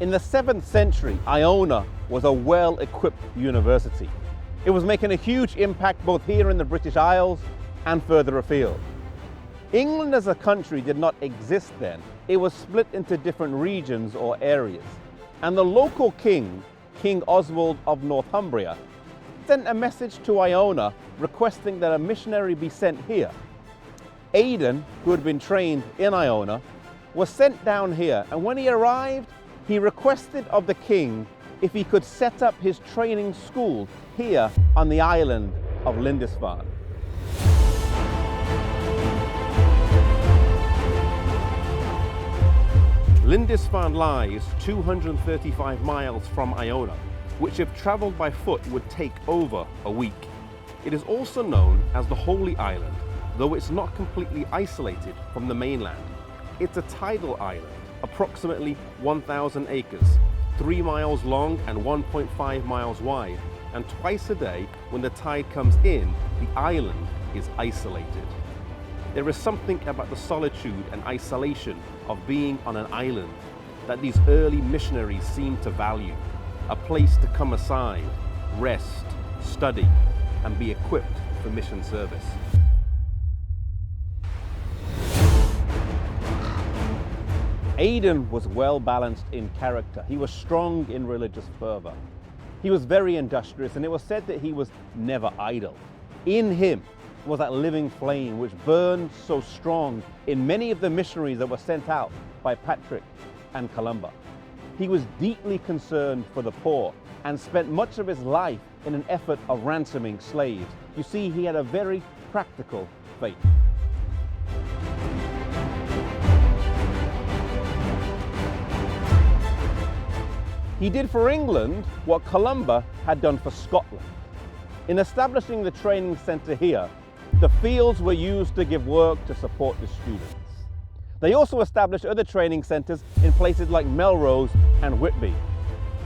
In the 7th century, Iona was a well-equipped university. It was making a huge impact both here in the British Isles and further afield. England as a country did not exist then. It was split into different regions or areas. And the local king, King Oswald of Northumbria, sent a message to Iona requesting that a missionary be sent here. Aidan, who had been trained in Iona, was sent down here, and when he arrived, he requested of the king if he could set up his training school here on the island of Lindisfarne. Lindisfarne lies 235 miles from Iona, which if travelled by foot would take over a week. It is also known as the Holy Island, though it's not completely isolated from the mainland. It's a tidal island, approximately 1,000 acres, 3 miles long and 1.5 miles wide, and twice a day when the tide comes in, the island is isolated. There is something about the solitude and isolation of being on an island that these early missionaries seemed to value, a place to come aside, rest, study, and be equipped for mission service. Aidan was well balanced in character. He was strong in religious fervor. He was very industrious, and it was said that he was never idle. In him was that living flame which burned so strong in many of the missionaries that were sent out by Patrick and Columba. He was deeply concerned for the poor and spent much of his life in an effort of ransoming slaves. You see, he had a very practical faith. He did for England what Columba had done for Scotland. In establishing the training centre here, the fields were used to give work to support the students. They also established other training centres in places like Melrose and Whitby.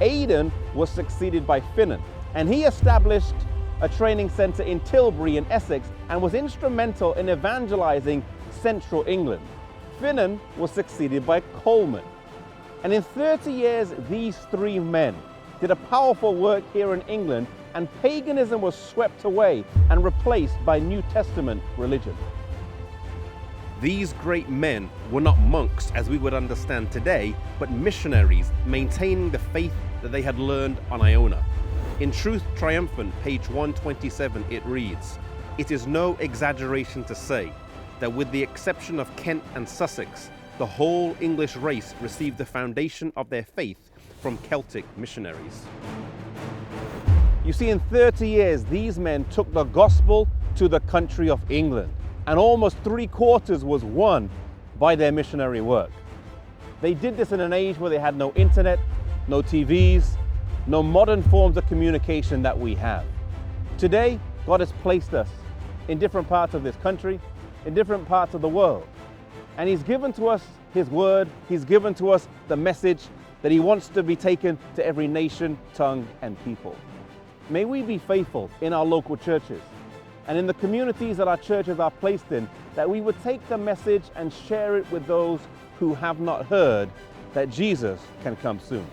Aidan was succeeded by Finan, and he established a training centre in Tilbury in Essex and was instrumental in evangelising central England. Finan was succeeded by Coleman. And in 30 years, these three men did a powerful work here in England, and paganism was swept away and replaced by New Testament religion. These great men were not monks as we would understand today, but missionaries maintaining the faith that they had learned on Iona. In Truth Triumphant, page 127, it reads, "It is no exaggeration to say that with the exception of Kent and Sussex, the whole English race received the foundation of their faith from Celtic missionaries." You see, in 30 years, these men took the gospel to the country of England, and almost 3/4 was won by their missionary work. They did this in an age where they had no internet, no TVs, no modern forms of communication that we have. Today, God has placed us in different parts of this country, in different parts of the world. And He's given to us His word, He's given to us the message that He wants to be taken to every nation, tongue, and people. May we be faithful in our local churches and in the communities that our churches are placed in, that we would take the message and share it with those who have not heard that Jesus can come soon.